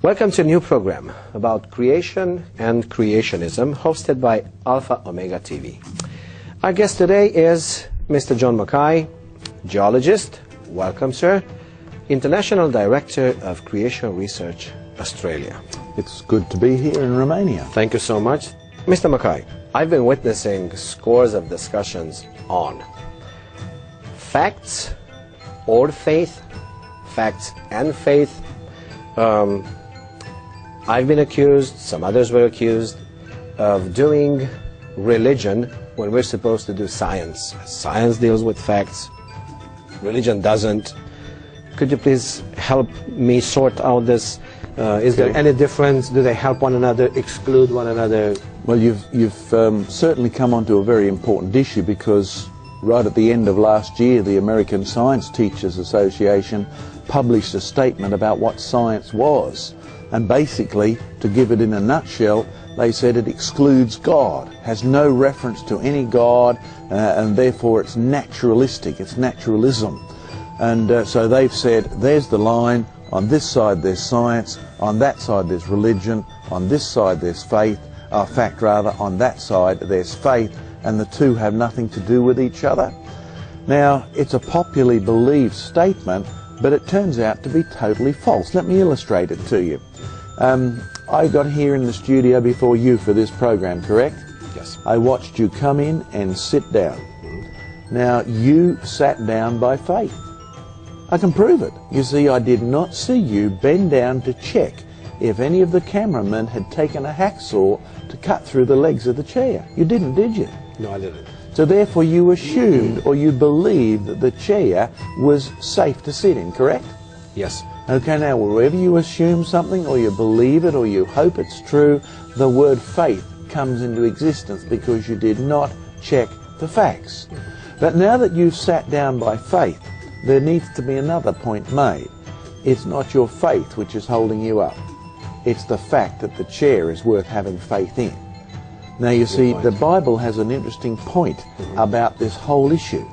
Welcome to a new program about creation and creationism, hosted by Alpha Omega TV. Our guest today is Mr. John Mackay, geologist. Welcome, sir. International Director of Creation Research, Australia. It's good to be here in Romania. Thank you so much. Mr. Mackay, I've been witnessing scores of discussions on facts or faith, facts and faith. I've been accused, some others were accused, of doing religion when we're supposed to do science. Science deals with facts, religion doesn't. Could you please help me sort out this? Is there any difference? Do they help one another, exclude one another? Well, you've certainly come onto a very important issue, because right at the end of last year, the American Science Teachers Association published a statement about what science was. And basically, to give it in a nutshell, they said it excludes God, has no reference to any God, and therefore it's naturalistic, it's naturalism. And so they've said, there's the line, on this side there's science, on that side there's religion, on this side there's faith, fact rather, on that side there's faith, and the two have nothing to do with each other. Now, it's a popularly believed statement, but it turns out to be totally false. Let me illustrate it to you. I got here in the studio before you for this program, correct? Yes. I watched you come in and sit down. Now, you sat down by faith. I can prove it. You see, I did not see you bend down to check if any of the cameramen had taken a hacksaw to cut through the legs of the chair. You didn't, did you? No, I didn't. So therefore you assumed, or you believed, that the chair was safe to sit in, correct? Yes. Okay, now wherever you assume something, or you believe it, or you hope it's true, the word faith comes into existence because you did not check the facts. But now that you've sat down by faith, there needs to be another point made. It's not your faith which is holding you up. It's the fact that the chair is worth having faith in. Now you see, the Bible has an interesting point about this whole issue.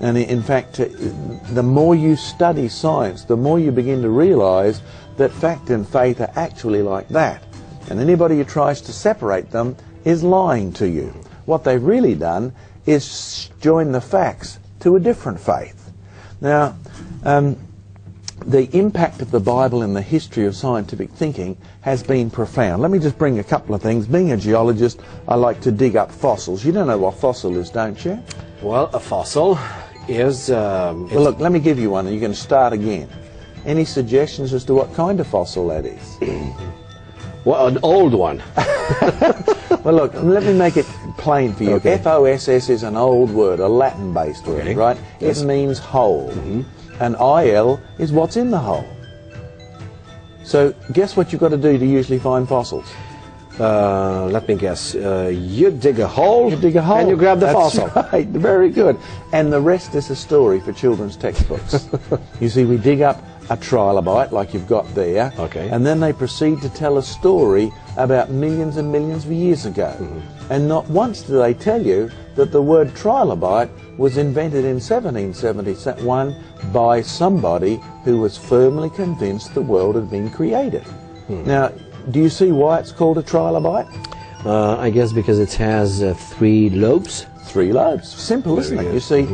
And in fact, the more you study science, the more you begin to realize that fact and faith are actually like that. And anybody who tries to separate them is lying to you. What they've really done is join the facts to a different faith. Now, the impact of the Bible in the history of scientific thinking has been profound. Let me just bring a couple of things. Being a geologist, I like to dig up fossils. You don't know what fossil is, don't you? Well, a fossil is... well, look, let me give you one and you can start again. Any suggestions as to what kind of fossil that is? Well, an old one. Well, look, let me make it plain for you. Okay. F-O-S-S is an old word, a Latin-based word, Okay. right? Yes. It means whole. And I-L is what's in the hole. So guess what you've got to do to usually find fossils? Let me guess. You dig a hole, You dig a hole. and you grab the That's fossil. Right, very good. And the rest is a story for children's textbooks. You see, we dig up a trilobite like you've got there, Okay. and then they proceed to tell a story about millions and millions of years ago. And not once do they tell you that the word trilobite was invented in 1771 by somebody who was firmly convinced the world had been created. Now, do you see why it's called a trilobite? I guess because it has 3 lobes. 3 lobes. Simple, isn't Very it? good. You see,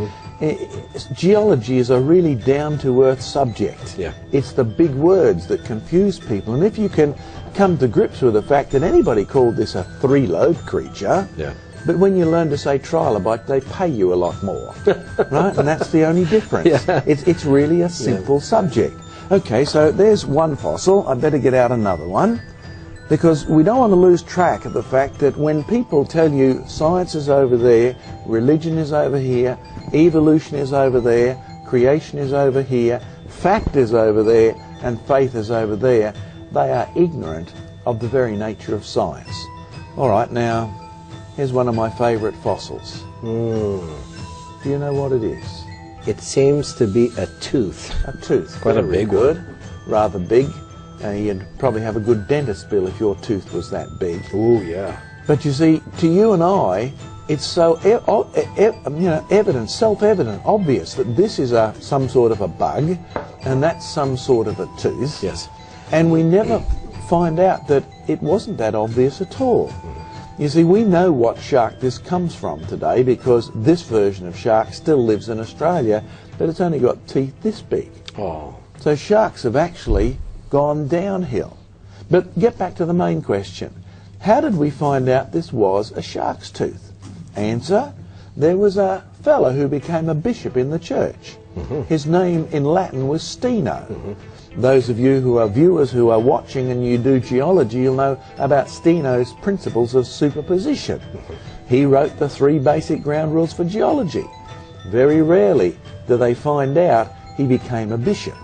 geology is a really down-to-earth subject. Yeah. It's the big words that confuse people, and if you can come to grips with the fact that anybody called this a 3-lobed creature, Yeah. but when you learn to say trilobite, they pay you a lot more, right? And that's the only difference. Yeah. It's really a simple subject. Okay, so there's one fossil. I better get out another one, because we don't want to lose track of the fact that when people tell you science is over there, religion is over here, evolution is over there, creation is over here, fact is over there, and faith is over there, they are ignorant of the very nature of science. All right, now, here's one of my favorite fossils. Do you know what it is? It seems to be a tooth. A tooth. Quite a Very big good. one. Rather big. You'd probably have a good dentist bill if your tooth was that big. Ooh, yeah. But you see, to you and I, it's so evident, self-evident, obvious that this is some sort of a bug, and that's some sort of a tooth. Yes. And we never find out that it wasn't that obvious at all. You see, we know what shark this comes from today because this version of shark still lives in Australia, but it's only got teeth this big. Oh. So sharks have actually gone downhill. But get back to the main question. How did we find out this was a shark's tooth? Answer, there was a fellow who became a bishop in the church. His name in Latin was Steno. Those of you who are viewers who are watching and you do geology, you'll know about Steno's principles of superposition. He wrote the 3 basic ground rules for geology. Very rarely do they find out he became a bishop.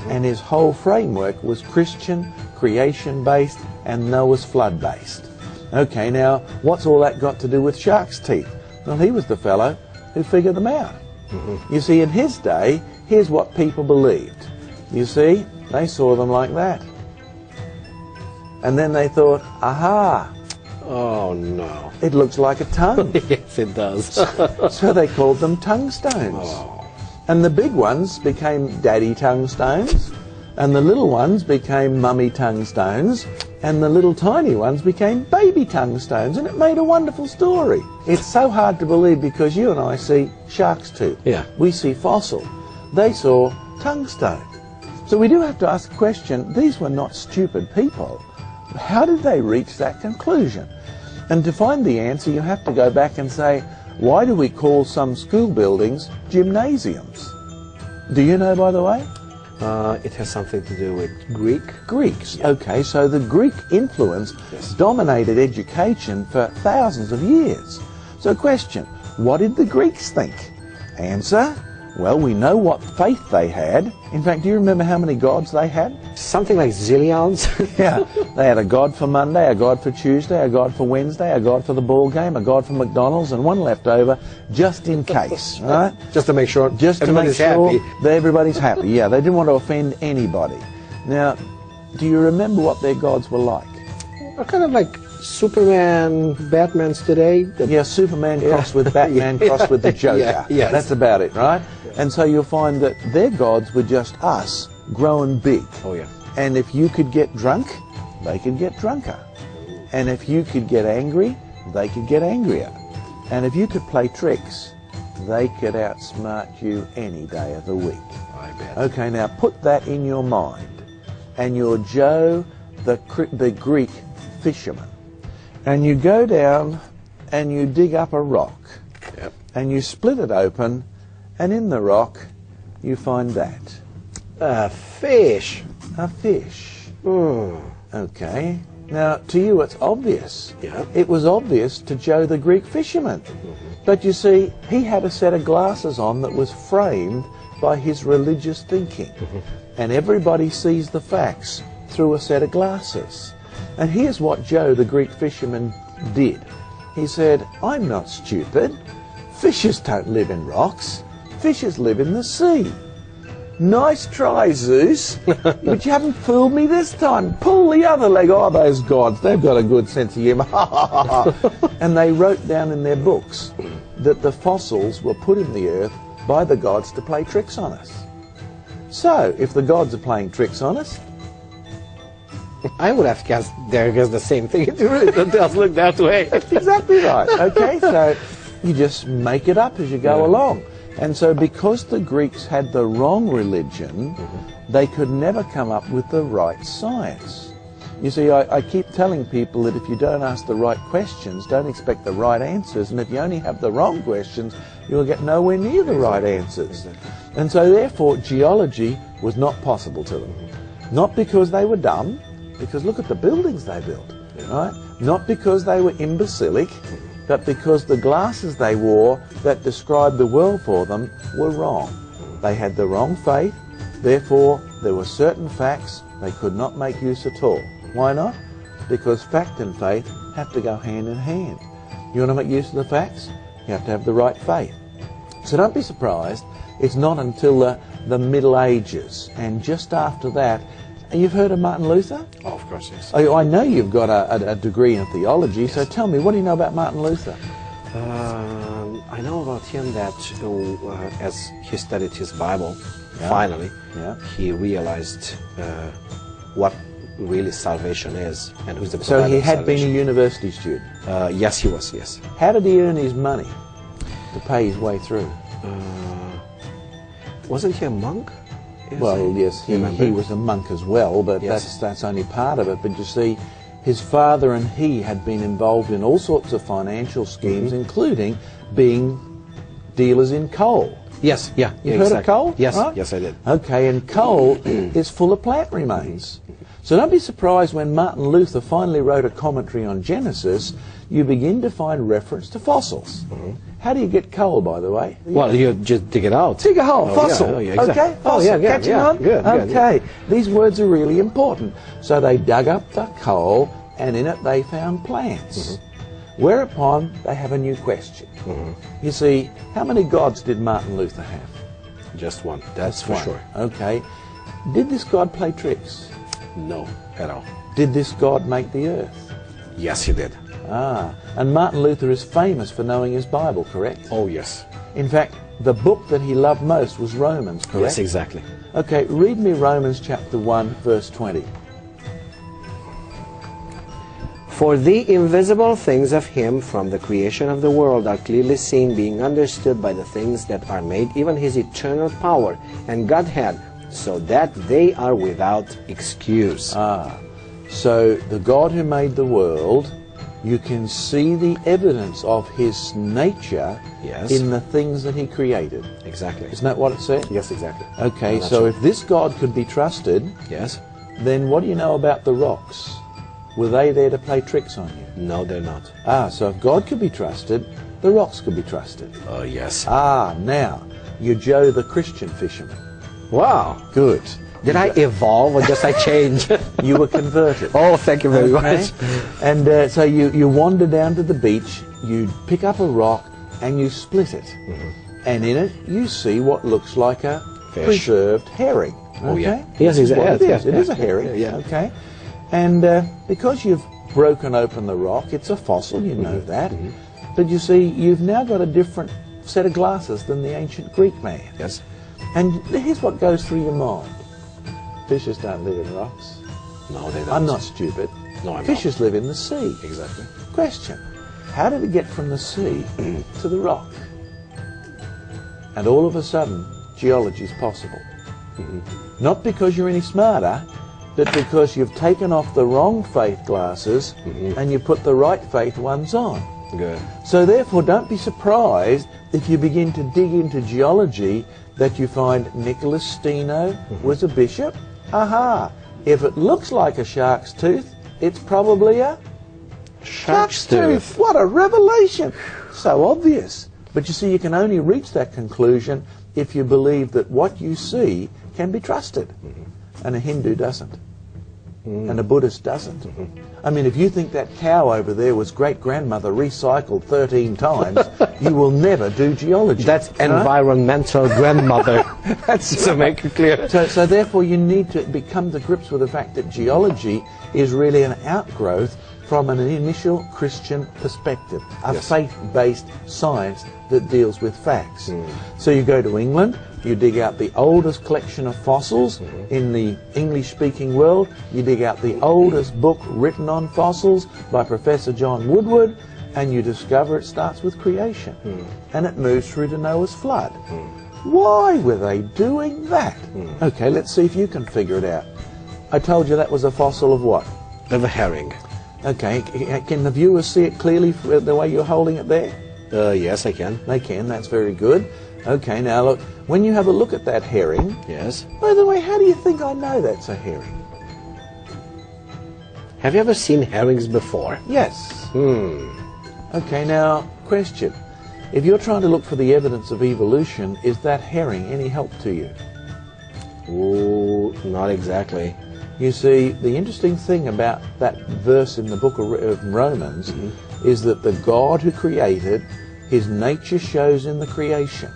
And his whole framework was Christian, creation-based, and Noah's flood-based. Okay, now, what's all that got to do with shark's teeth? Well, he was the fellow who figured them out. You see, in his day, here's what people believed. You see, they saw them like that. And then they thought, aha, Oh, no. it looks like a tongue. Yes, it does. So they called them tongue stones. Oh. And the big ones became daddy tongue stones, and the little ones became mummy tongue stones, and the little tiny ones became baby tongue stones, and it made a wonderful story. It's so hard to believe because you and I see shark's tooth. Yeah. We see fossil. They saw tongue stone. So we do have to ask the question, these were not stupid people. How did they reach that conclusion? And to find the answer, you have to go back and say, why do we call some school buildings gymnasiums? Do you know, by the way? It has something to do with Greek. Greeks. Okay, so the Greek influence dominated education for thousands of years. So question, what did the Greeks think? Answer, well, we know what faith they had. In fact, do you remember how many gods they had? Something like zillions. Yeah, they had a god for Monday, a god for Tuesday, a god for Wednesday, a god for the ball game, a god for McDonald's, and one left over just in case, right? Just to make sure Just to make everybody's sure happy. that everybody's happy. Yeah, they didn't want to offend anybody. Now, do you remember what their gods were like? Kind of like Superman, Batman's today. Yeah, Superman crossed with Batman crossed with the Joker. Yeah, yes. That's about it, right? And so you'll find that their gods were just us growing big. Oh, yeah. And if you could get drunk, they could get drunker. And if you could get angry, they could get angrier. And if you could play tricks, they could outsmart you any day of the week. I bet. Okay, now put that in your mind. And you're Joe, the Greek fisherman. And you go down and you dig up a rock. Yep. And you split it open, and in the rock you find that. A fish. A fish. Mm. Okay. Now, to you it's obvious. Yeah. It was obvious to Joe the Greek fisherman. But you see, he had a set of glasses on that was framed by his religious thinking. And everybody sees the facts through a set of glasses. And here's what Joe the Greek fisherman did. He said, I'm not stupid. Fishes don't live in rocks. Fishes live in the sea. Nice try, Zeus, but you haven't fooled me this time. Pull the other leg. Oh, those gods, they've got a good sense of humour. And they wrote down in their books that the fossils were put in the earth by the gods to play tricks on us. So, if the gods are playing tricks on us, I would have guessed there is the same thing. It really does look that way. exactly right. Okay, so you just make it up as you go along. And so because the Greeks had the wrong religion, they could never come up with the right science. You see, I keep telling people that if you don't ask the right questions, don't expect the right answers. And if you only have the wrong questions, you'll get nowhere near the right answers. And so therefore, geology was not possible to them. Not because they were dumb, because look at the buildings they built, right? Not because they were imbecilic, but because the glasses they wore that described the world for them were wrong. They had the wrong faith, therefore there were certain facts they could not make use at all. Why not? Because fact and faith have to go hand in hand. You want to make use of the facts? You have to have the right faith. So don't be surprised, it's not until the Middle Ages, and just after that. You've heard of Martin Luther? Oh, of course, yes. I know you've got a degree in theology, so tell me, what do you know about Martin Luther? I know about him that as he studied his Bible, finally, he realized what really salvation is and who's the So provider he of had been a salvation. university student. Yes, he was, yes. How did he earn his money to pay his way through? Wasn't he a monk? Well, yes, he was a monk as well, but Yes. that's only part of it. But you see, his father and he had been involved in all sorts of financial schemes, including being dealers in coal. Yes, yeah. You heard of coal? Yes, Right? yes, I did. Okay, and coal is full of plant remains. So don't be surprised when Martin Luther finally wrote a commentary on Genesis, you begin to find reference to fossils. How do you get coal, by the way? Well, you just dig it out. Dig a hole, Oh, fossil. yeah, oh, yeah, exactly. Okay, Oh, fossil. yeah, yeah, Catching yeah. on? Good, good, okay, these words are really important. So they dug up the coal, and in it they found plants. Whereupon they have a new question. You see, how many gods did Martin Luther have? Just one, that's for One. sure. Okay. Did this God play tricks? No, at all. Did this God make the earth? Yes, he did. Ah, and Martin Luther is famous for knowing his Bible, correct? Oh, yes. In fact, the book that he loved most was Romans, correct? Yes, exactly. Okay, read me Romans chapter 1, verse 20. For the invisible things of him from the creation of the world are clearly seen, being understood by the things that are made, even his eternal power and Godhead, so that they are without excuse. Ah, so the God who made the world, you can see the evidence of his nature Yes. in the things that he created. Exactly. Isn't that what it said? Yes, exactly. Okay, That's so right. if this God could be trusted, Yes? then what do you know about the rocks? Were they there to play tricks on you? No, they're not. Ah, so if God could be trusted, the rocks could be trusted. Oh, yes. Ah, now, you're Joe the Christian fisherman. Wow. Good. Did I evolve or just I change? You were converted. Oh, thank you very Okay? much. And so you wander down to the beach, you pick up a rock, and you split it. And in it, you see what looks like a Fish. preserved herring. Oh, yeah. Okay? Yes, This is what yes, it is. yes, It is a yes, herring. yeah, yeah. Okay? And because you've broken open the rock, it's a fossil, you know that. But you see, you've now got a different set of glasses than the ancient Greek man. Yes. And here's what goes through your mind. Fishes don't live in rocks. No, they don't. I'm not stupid. No, I'm Fishes live in the sea. not. Exactly. Question. How did it get from the sea to the rock? And all of a sudden, geology is possible. Not because you're any smarter, but because you've taken off the wrong faith glasses and you put the right faith ones on. Good. So therefore, don't be surprised if you begin to dig into geology that you find Nicholas Steno was a bishop. Aha! If it looks like a shark's tooth, it's probably a Shark's tooth. What a revelation! So obvious. But you see, you can only reach that conclusion if you believe that what you see can be trusted. And a Hindu doesn't. And a Buddhist doesn't. I mean, if you think that cow over there was great-grandmother recycled 13 times, you will never do geology. That's Right? environmental grandmother. That's to make it clear. So therefore you need to become to grips with the fact that geology is really an outgrowth from an initial Christian perspective, a Yes. faith-based science that deals with facts. So you go to England, you dig out the oldest collection of fossils in the English-speaking world, you dig out the oldest book written on fossils by Professor John Woodward, and you discover it starts with creation, and it moves through to Noah's flood. Why were they doing that? Okay, let's see if you can figure it out. I told you that was a fossil of what? Of a herring. Okay, can the viewers see it clearly the way you're holding it there? Yes, I can. They can, that's very good. Okay, now look, when you have a look at that herring, Yes. by the way, how do you think I know that's a herring? Have you ever seen herrings before? Yes. Okay, now, question. If you're trying to look for the evidence of evolution, is that herring any help to you? Ooh, not exactly. You see, the interesting thing about that verse in the book of Romans is that the God who created, his nature shows in the creation.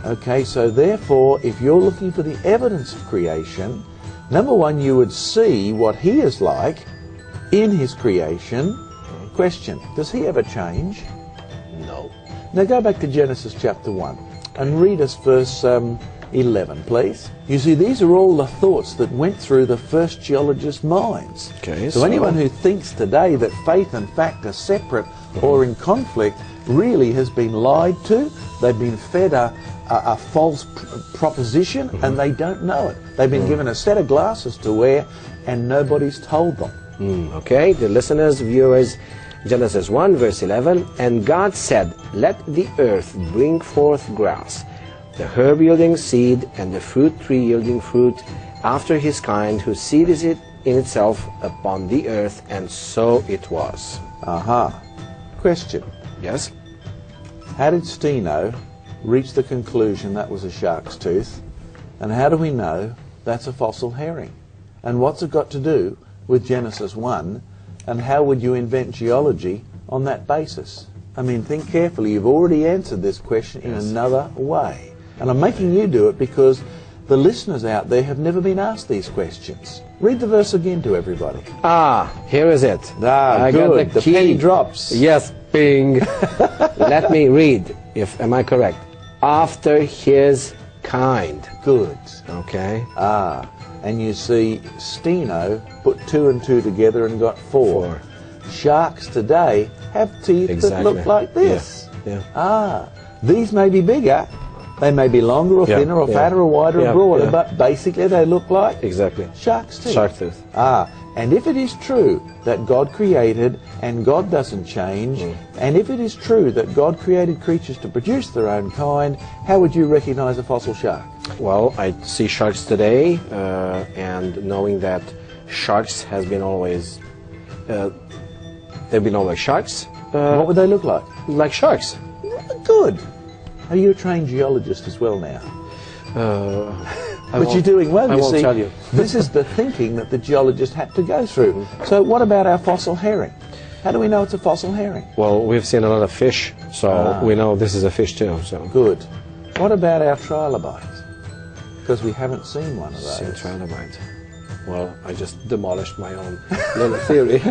Okay, so therefore, if you're looking for the evidence of creation, number one, you would see what he is like in his creation. Question, does he ever change? No. Now go back to Genesis chapter 1 and read us verse 11, please. You see, these are all the thoughts that went through the first geologist's minds. Okay, so anyone who thinks today that faith and fact are separate or in conflict really has been lied to. They've been fed a false proposition and they don't know it. They've been given a set of glasses to wear and nobody's told them. Okay, the listeners, viewers, Genesis 1 verse 11, and God said, let the earth bring forth grass, the herb yielding seed, and the fruit tree yielding fruit after his kind, whose seed is it in itself upon the earth, and so it was. Question. Yes? How did Steno reach the conclusion that was a shark's tooth? And how do we know that's a fossil herring? And what's it got to do with Genesis 1? And how would you invent geology on that basis? I mean, think carefully. You've already answered this question in another way. And I'm making you do it because the listeners out there have never been asked these questions. Read the verse again to everybody. Here is it. I got the penny drops. Yes, bing. Let me read, am I correct? After his kind. Good. Okay. And you see, Steno put 2 and 2 together and got 4. Sharks today have teeth that look like this. These may be bigger, they may be longer or thinner or fatter or wider or broader, but basically they look like shark's teeth. Shark tooth. And if it is true that God created and God doesn't change, and if it is true that God created creatures to produce their own kind, how would you recognize a fossil shark? Well, I see sharks today, and knowing that sharks has been always, they've been always sharks. What would they look like? Like sharks. Good. Are you a trained geologist as well now? But you're doing well, you see. I won't tell you. This is the thinking that the geologist had to go through. So what about our fossil herring? How do we know it's a fossil herring? Well, we've seen a lot of fish, so we know this is a fish too. So good. What about our trilobite? Because we haven't seen one of those. Seen trilobite. Well, I just demolished my own little theory.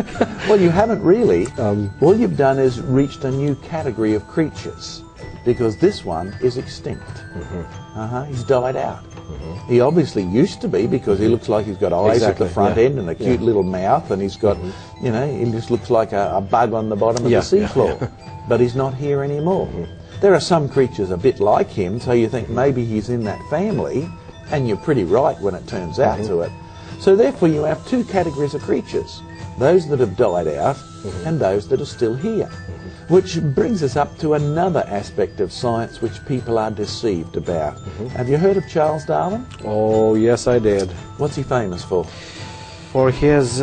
Well, you haven't really. All you've done is reached a new category of creatures, because this one is extinct. He's died out. He obviously used to be, because he looks like he's got eyes at the front end and a cute little mouth, and he's got, you know, he just looks like a bug on the bottom of the seafloor. But he's not here anymore. There are some creatures a bit like him, so you think maybe he's in that family, and you're pretty right when it turns out to it. So therefore you have 2 categories of creatures, those that have died out and those that are still here. Which brings us up to another aspect of science which people are deceived about. Have you heard of Charles Darwin? Oh, yes, I did. What's he famous for? For his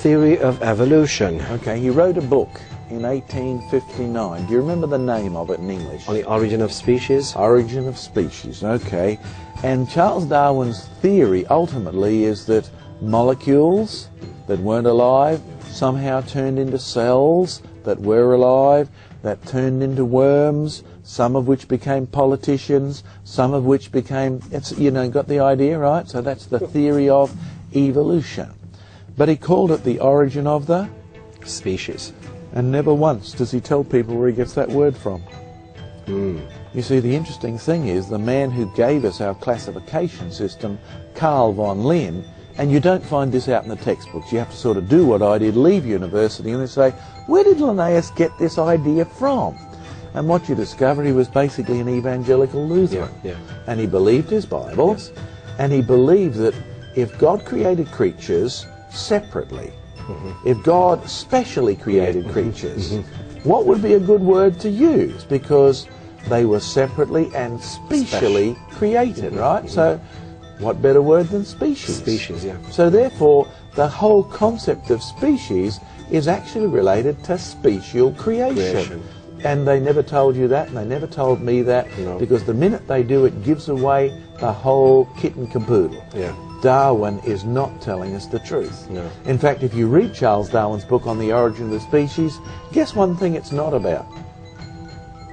theory of evolution. Okay, he wrote a book in 1859. Do you remember the name of it in English? On the origin of species? Origin of species, okay. And Charles Darwin's theory ultimately is that molecules that weren't alive somehow turned into cells that were alive, that turned into worms, some of which became politicians, some of which became, you know, got the idea, right? So that's the theory of evolution. But he called it the origin of the species. And never once does he tell people where he gets that word from. You see, the interesting thing is the man who gave us our classification system, Carl von Linné, and you don't find this out in the textbooks. You have to sort of do what I did, leave university, and then say, where did Linnaeus get this idea from? And what you discover, he was basically an evangelical Lutheran. And he believed his Bible, and he believed that if God created creatures separately, if God specially created creatures, what would be a good word to use? Because they were separately and specially created, right? So what better word than species? Species, yeah. So therefore, the whole concept of species is actually related to special creation. And they never told you that, and they never told me that, because the minute they do, it gives away the whole kit and caboodle. Darwin is not telling us the truth. In fact, if you read Charles Darwin's book on the origin of the species, guess one thing it's not about?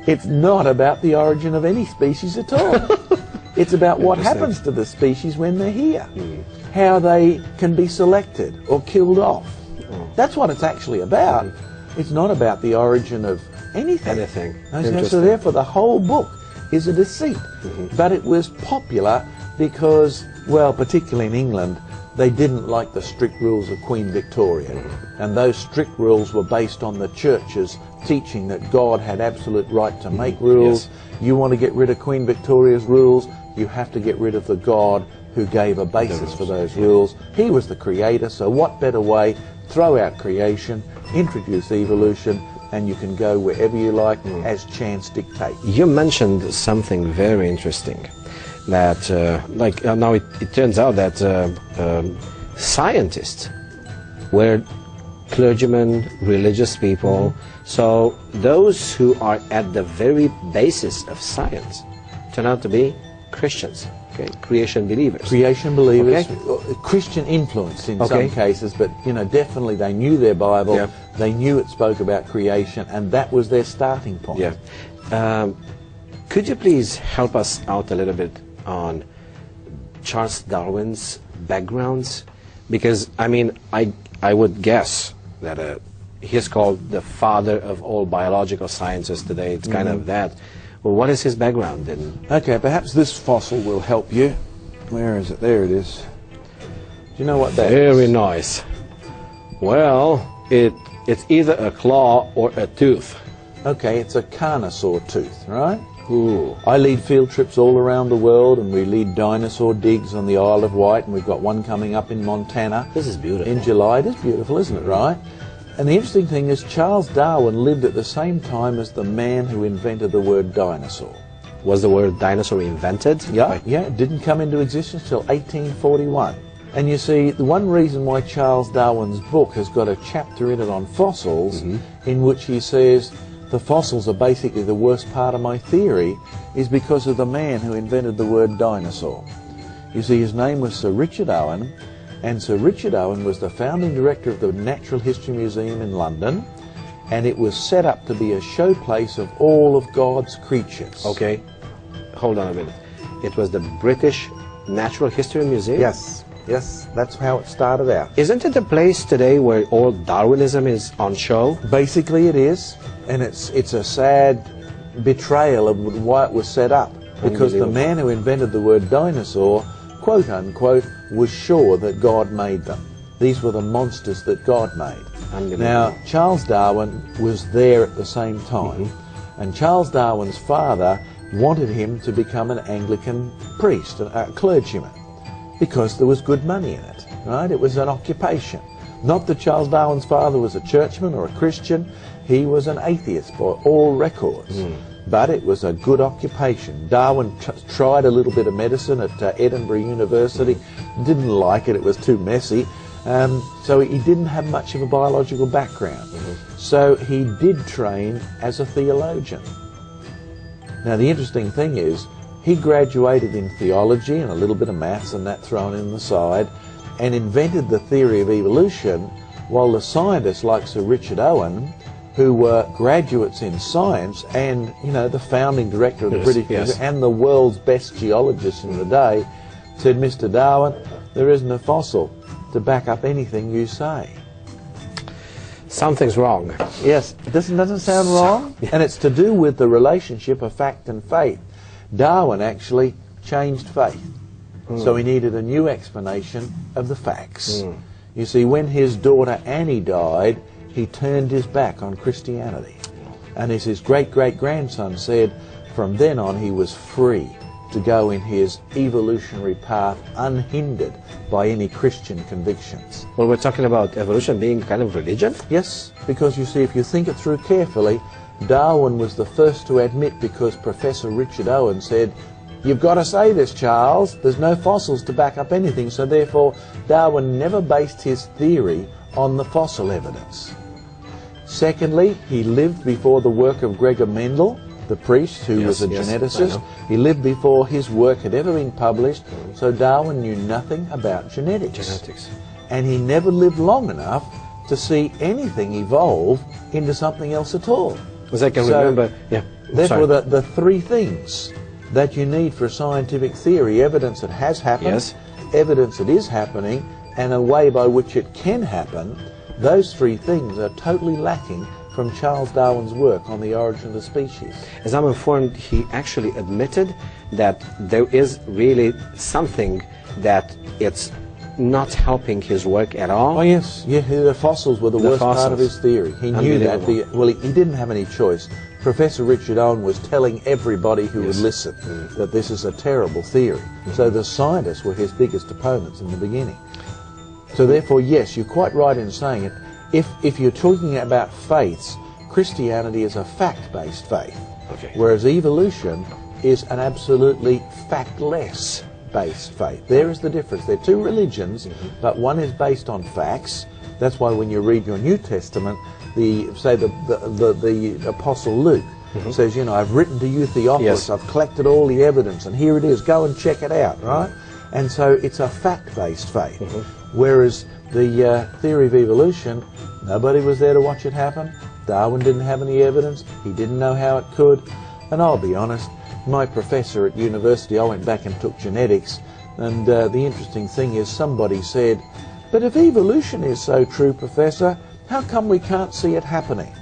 It's not about the origin of any species at all. It's about what happens to the species when they're here, how they can be selected or killed off. That's what it's actually about. It's not about the origin of anything. Anything. So therefore the whole book is a deceit. But it was popular because, well, particularly in England, they didn't like the strict rules of Queen Victoria. And those strict rules were based on the church's teaching that God had absolute right to make rules. You want to get rid of Queen Victoria's rules, you have to get rid of the God who gave a basis for those rules. He was the creator, so what better way? Throw out creation, introduce evolution, and you can go wherever you like as chance dictates. You mentioned something very interesting, that now it turns out that scientists were clergymen, religious people, so those who are at the very basis of science turn out to be Christians. Okay, creation believers. Creation believers, Christian influence in some cases, but you know, definitely they knew their Bible, they knew it spoke about creation, and that was their starting point. Could you please help us out a little bit on Charles Darwin's backgrounds? Because, I mean, I would guess that he's called the father of all biological sciences today. It's kind of that. Well, what is his background then? Okay, perhaps this fossil will help you. Where is it? There it is. Do you know what that is? Very nice. Well, it's either a claw or a tooth. Okay, it's a carnosaur tooth, right? Ooh. I lead field trips all around the world, and we lead dinosaur digs on the Isle of Wight, and we've got one coming up in Montana. This is beautiful. In July. It is beautiful, isn't it, right? And the interesting thing is Charles Darwin lived at the same time as the man who invented the word dinosaur. Was the word dinosaur invented? Yeah, it didn't come into existence till 1841. And you see, the one reason why Charles Darwin's book has got a chapter in it on fossils, in which he says the fossils are basically the worst part of my theory, is because of the man who invented the word dinosaur. You see, his name was Sir Richard Owen, and Sir Richard Owen was the founding director of the Natural History Museum in London, and it was set up to be a showplace of all of God's creatures. Okay, hold on a minute. It was the British Natural History Museum? Yes, that's how it started out. Isn't it a place today where all Darwinism is on show? Basically it is, and it's a sad betrayal of why it was set up, because the man who invented the word dinosaur, quote unquote, was sure that God made them. These were the monsters that God made. Now, Charles Darwin was there at the same time, and Charles Darwin's father wanted him to become an Anglican priest, a clergyman, because there was good money in it, right? It was an occupation. Not that Charles Darwin's father was a churchman or a Christian. He was an atheist by all records. But it was a good occupation. Darwin tried a little bit of medicine at Edinburgh University, didn't like it, it was too messy, so he didn't have much of a biological background. So he did train as a theologian. Now the interesting thing is, he graduated in theology and a little bit of maths and that thrown in the side, and invented the theory of evolution, while the scientists like Sir Richard Owen, who were graduates in science and, you know, the founding director of the British Museum and the world's best geologist in the day, said, Mr. Darwin, there isn't a fossil to back up anything you say. Something's wrong. Yes, it doesn't sound wrong? And it's to do with the relationship of fact and faith. Darwin actually changed faith. So he needed a new explanation of the facts. You see, when his daughter Annie died, he turned his back on Christianity. And as his great-great-grandson said, from then on he was free to go in his evolutionary path unhindered by any Christian convictions. Well, we're talking about evolution being kind of religion? Yes, because you see, if you think it through carefully, Darwin was the first to admit, because Professor Richard Owen said, you've got to say this, Charles, there's no fossils to back up anything, so therefore Darwin never based his theory on the fossil evidence. Secondly, he lived before the work of Gregor Mendel, the priest who was a geneticist. He lived before his work had ever been published, so Darwin knew nothing about genetics. And he never lived long enough to see anything evolve into something else at all. As I can remember, Therefore, the three things that you need for a scientific theory: evidence that has happened, evidence that is happening, and a way by which it can happen. Those three things are totally lacking from Charles Darwin's work on the origin of the species. As I'm informed, he actually admitted that there is really something that it's not helping his work at all. Oh yes, yeah, the fossils were the worst part of his theory. He knew that. Well, he didn't have any choice. Professor Richard Owen was telling everybody who would listen that this is a terrible theory. So the scientists were his biggest opponents in the beginning. So therefore, yes, you're quite right in saying it. If you're talking about faiths, Christianity is a fact-based faith, whereas evolution is an absolutely factless based faith. There is the difference. They're two religions, but one is based on facts. That's why when you read your New Testament, the Apostle Luke says, you know, I've written to you, Theophilus, I've collected all the evidence, and here it is, go and check it out, right? And so it's a fact-based faith, whereas the theory of evolution, nobody was there to watch it happen. Darwin didn't have any evidence. He didn't know how it could. And I'll be honest, my professor at university, I went back and took genetics, and the interesting thing is somebody said, but if evolution is so true, Professor, how come we can't see it happening?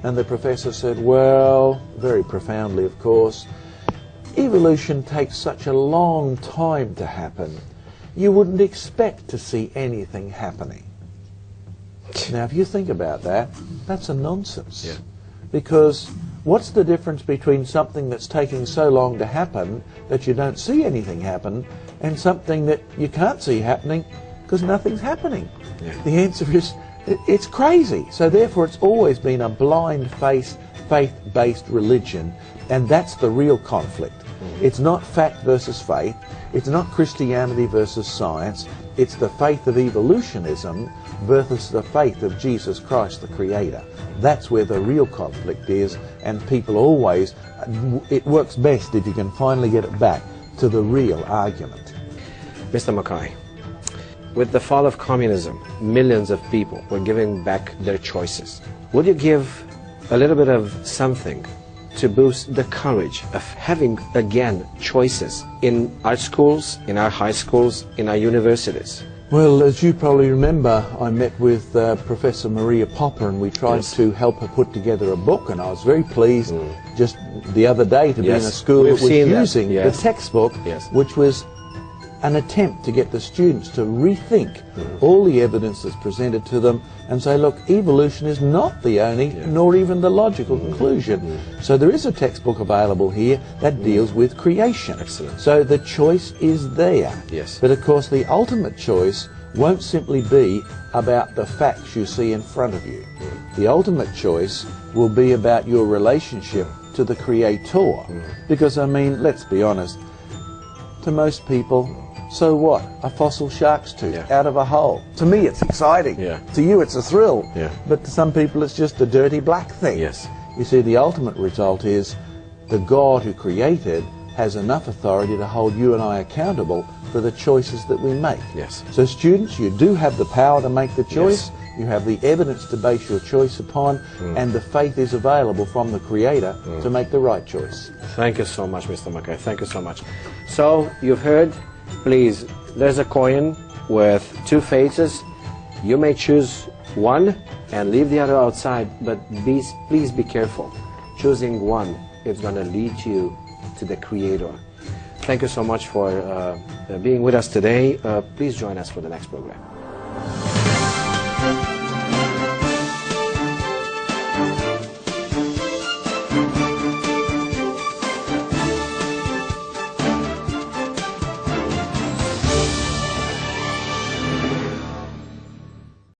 And the professor said, well, very profoundly of course, evolution takes such a long time to happen, you wouldn't expect to see anything happening. Now if you think about that, that's a nonsense. Yeah. Because what's the difference between something that's taking so long to happen that you don't see anything happen and something that you can't see happening because nothing's happening? Yeah. The answer is, it's crazy. So therefore it's always been a blind faith-based religion, and that's the real conflict. It's not fact versus faith. It's not Christianity versus science. It's the faith of evolutionism versus the faith of Jesus Christ, the Creator. That's where the real conflict is, and people always, it works best if you can finally get it back to the real argument. Mr. Mackay, with the fall of communism, millions of people were giving back their choices. Would you give a little bit of something to boost the courage of having, again, choices in our schools, in our high schools, in our universities? Well, as you probably remember, I met with Professor Maria Popper, and we tried to help her put together a book, and I was very pleased just the other day to be in a school that was using the textbook, which was an attempt to get the students to rethink all the evidence that's presented to them and say, look, evolution is not the only, nor even the logical conclusion. So there is a textbook available here that deals with creation. Excellent. So the choice is there. Yes. But of course the ultimate choice won't simply be about the facts you see in front of you. The ultimate choice will be about your relationship to the Creator. Because, I mean, let's be honest, to most people, so what? A fossil shark's tooth out of a hole. To me it's exciting. To you it's a thrill. But to some people it's just a dirty black thing. You see, the ultimate result is the God who created has enough authority to hold you and I accountable for the choices that we make. So students, you do have the power to make the choice. You have the evidence to base your choice upon, and the faith is available from the Creator to make the right choice. Thank you so much, Mr. Mackay. Thank you so much. So, you've heard, please, there's a coin with two faces. You may choose one and leave the other outside, but please be careful. Choosing one, it's going to lead you to the Creator. Thank you so much for being with us today. Please join us for the next program.